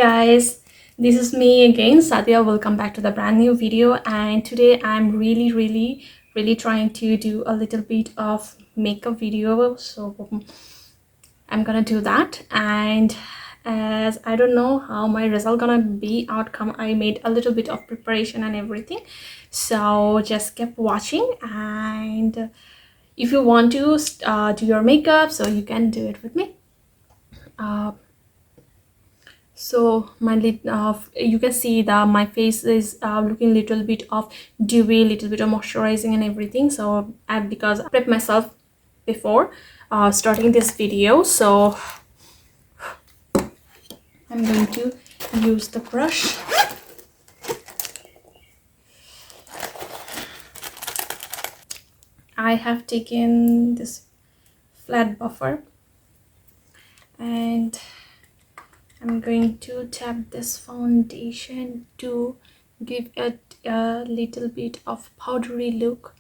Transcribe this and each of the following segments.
guys, this is me again, Sadia. Welcome back to the brand new video, and today I'm really trying to do a little bit of makeup video. So I'm gonna do that, and as I don't know how my result gonna be outcome, I made a little bit of preparation and everything, so just keep watching. And if you want to do your makeup, so you can do it with me. So my lid, you can see that my face is looking little bit of dewy, little bit of moisturizing and everything. So because I prepped myself before starting this video, so I'm going to use the brush. I have taken this flat buffer and I'm going to tap this foundation to give it a little bit of powdery look.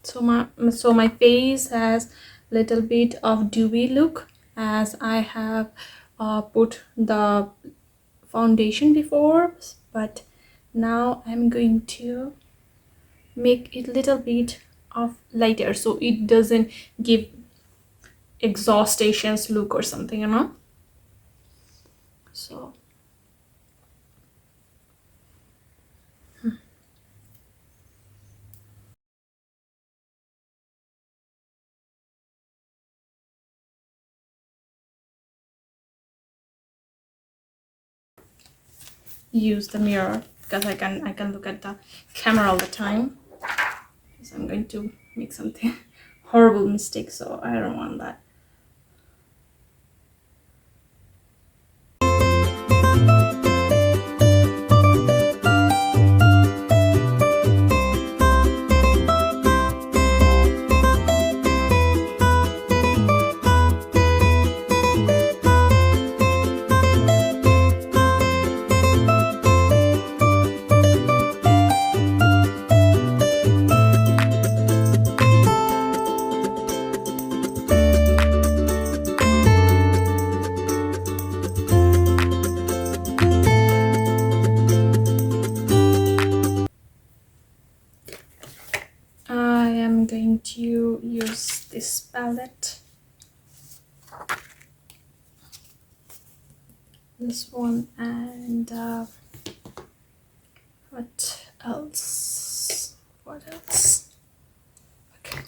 So my face has little bit of dewy look, as I have put the foundation before, but now I'm going to make it little bit of lighter so it doesn't give exhaustations look or something, you know. So use the mirror because I can look at the camera all the time, so I'm going to make something horrible mistake, so I don't want that. I am going to use this palette, this one, and what else? Okay.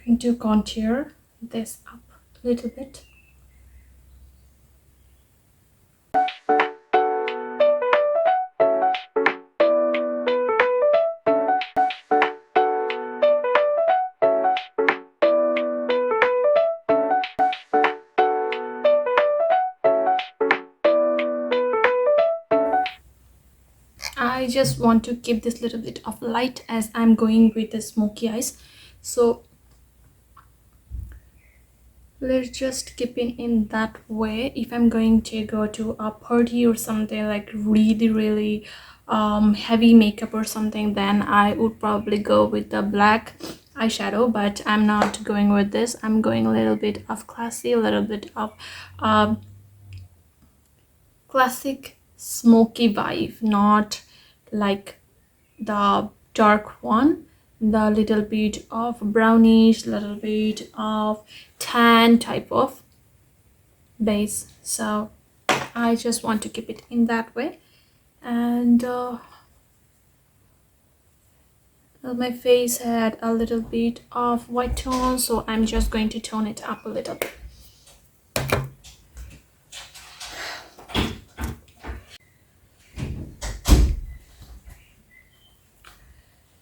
Going to contour this up a little bit. I just want to keep this little bit of light as I'm going with the smoky eyes. So let's just keep it in that way. If I'm going to go to a party or something like really heavy makeup or something, then I would probably go with the black eyeshadow, but I'm not going with this. I'm going a little bit of classy, a little bit of classic smoky vibe, not like the dark one, the little bit of brownish, little bit of tan type of base. So I just want to keep it in that way. And my face had a little bit of white tone, so I'm just going to tone it up a little bit.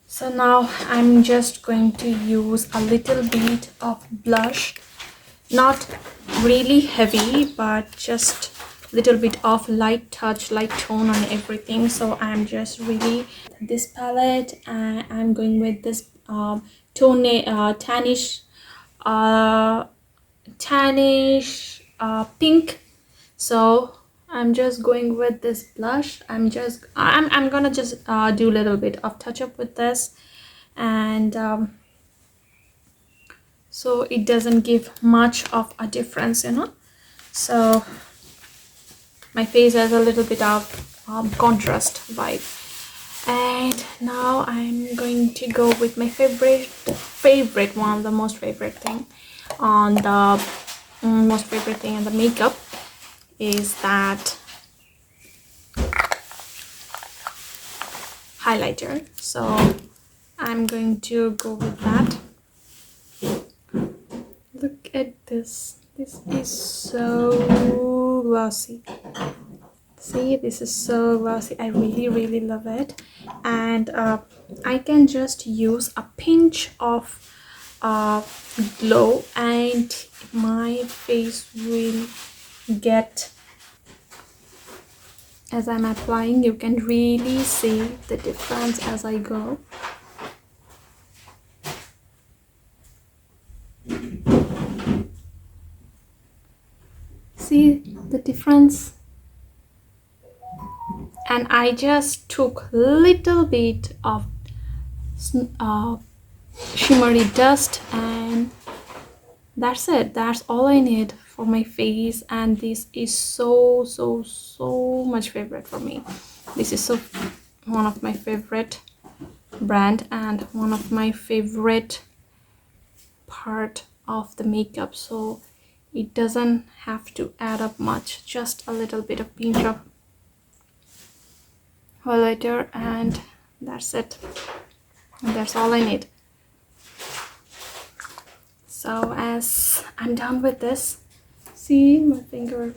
So now I'm just going to use a little bit of blush, not really heavy, but just a little bit of light touch, light tone on everything. So I'm just really this palette, and I'm going with this tannish pink. So I'm just going with this blush. I'm gonna just do a little bit of touch up with this, and so it doesn't give much of a difference, you know. So my face has a little bit of contrast vibe. And now I'm going to go with my favorite one, the most favorite thing on the most favorite thing in the makeup is that highlighter. So I'm going to go with that. Look at this. This is so glossy. See, this is so glossy. I really love it. And I can just use a pinch of glow and my face will get, as I'm applying, you can really see the difference as I go. See the difference? And I just took little bit of shimmery dust, and that's it. That's all I need for my face, and this is so much favorite for me. This is one of my favorite brand and one of my favorite part of the makeup. So it doesn't have to add up much, just a little bit of pinch of highlighter, and that's it. And that's all I need. So as I'm done with this, see my finger,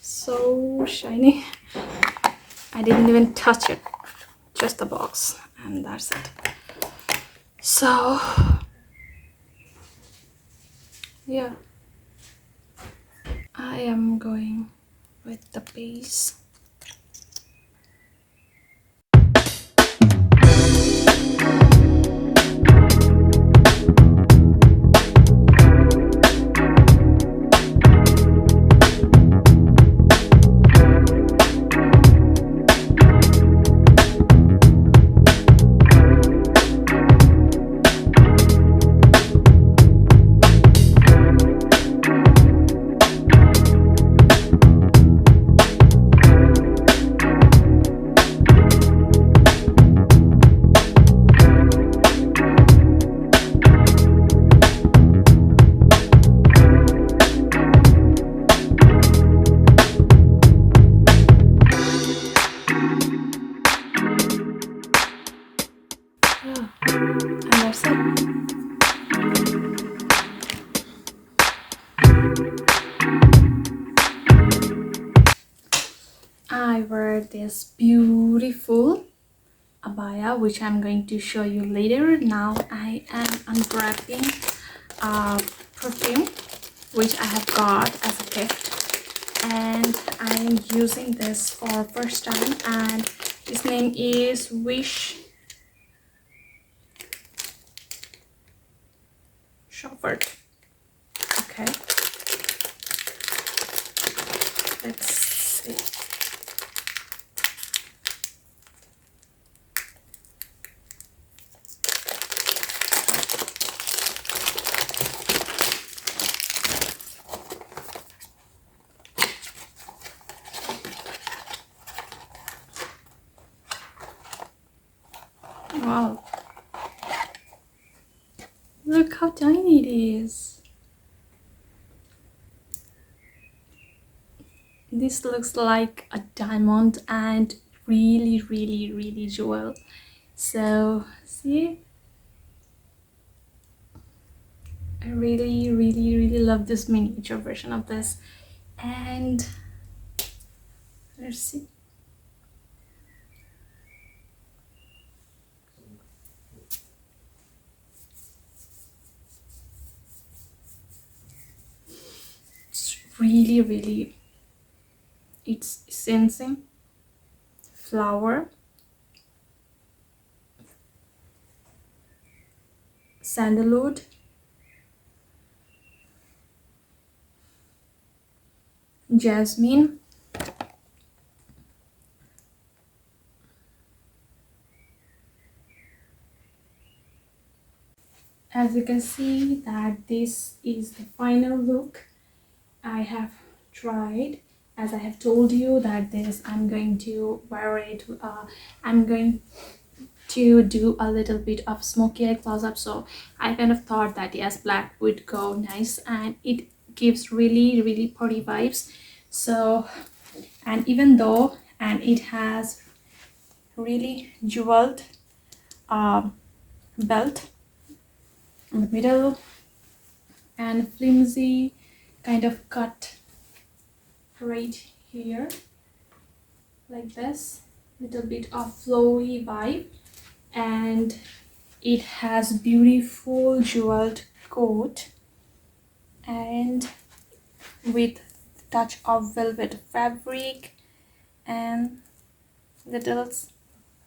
so shiny. I didn't even touch it, just the box, and that's it. So yeah, I am going with the base. And that's it. I wear this beautiful abaya, which I'm going to show you later. Now I am unwrapping a perfume which I have got as a gift, and I'm using this for first time, and His name is Wish Shepherd. Okay, let's see. Wow, look how tiny it is. This looks like a diamond and really jewel. So see, I really love this miniature version of this. And let's see. It's really, it's sensing flower, sandalwood, jasmine, as you can see that this is the final look I have tried. As I have told you that this I'm going to wear it, I'm going to do a little bit of smoky eye close-up, so I kind of thought that yes, black would go nice and it gives really pretty vibes. So, and even though, and it has really jeweled belt in the middle and flimsy kind of cut right here like this, little bit of flowy vibe, and it has beautiful jeweled coat and with touch of velvet fabric and little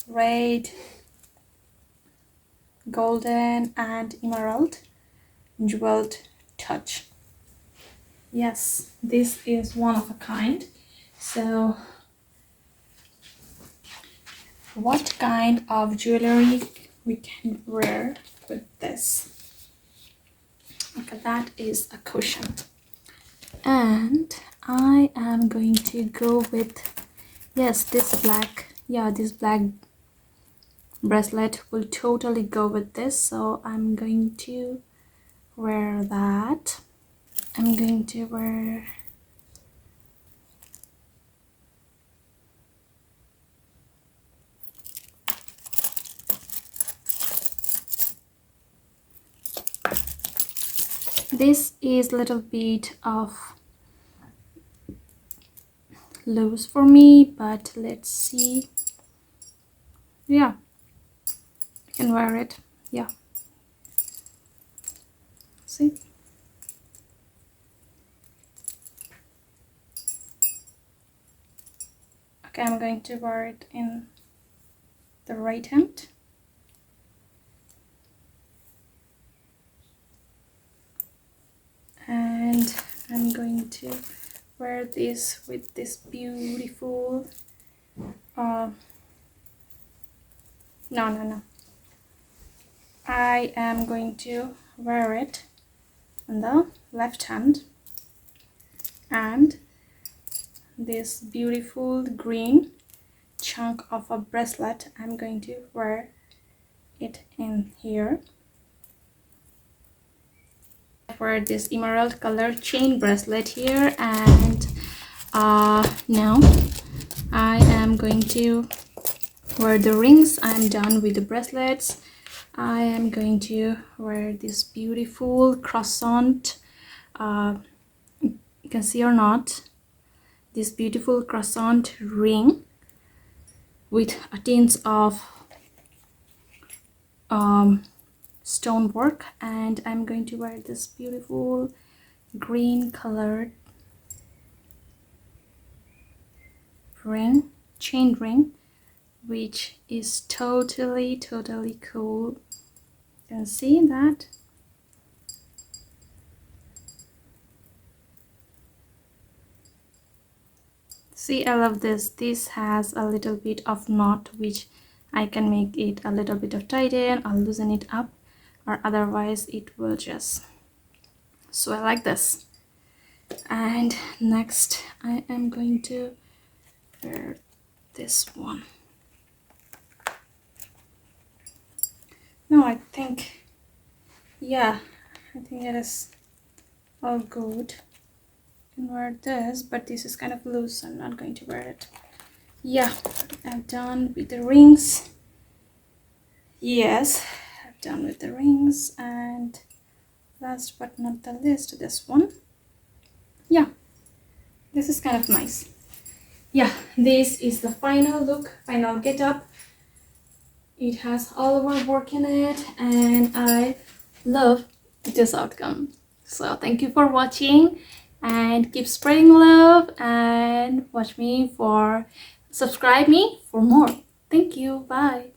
red, golden and emerald jeweled touch. Yes, this is one of a kind. So what kind of jewelry we can wear with this? Okay, that is a cushion. And I am going to go with, yes, this black, yeah, this black bracelet will totally go with this, so I'm going to wear that. I'm going to wear this is a little bit of loose for me, but let's see. Yeah, I can wear it. Yeah, see. Okay, I'm going to wear it in the right hand. And I'm going to wear this with this beautiful no, I am going to wear it on the left hand, and this beautiful green chunk of a bracelet, I'm going to wear it in here. I wear this emerald color chain bracelet here, and now I am going to wear the rings. I'm done with the bracelets. I am going to wear this beautiful croissant, you can see or not, this beautiful croissant ring with a tint of stonework, and I'm going to wear this beautiful green colored ring, chain ring which is totally cool. You can see that. See, I love this. This has a little bit of knot, which I can make it a little bit of tighten or loosen it up, or otherwise it will just, so I like this. And next I am going to wear this one. No, I think, yeah, I think it is all good. I can wear this, but this is kind of loose, so I'm not going to wear it. Yeah, I'm done with the rings. Yes, I'm done with the rings. And last but not the least, this one. Yeah, this is kind of nice. Yeah, this is the final look, final get up. It has all of our work in it, and I love this outcome. So thank you for watching, and keep spreading love, and subscribe me for more. Thank you. Bye.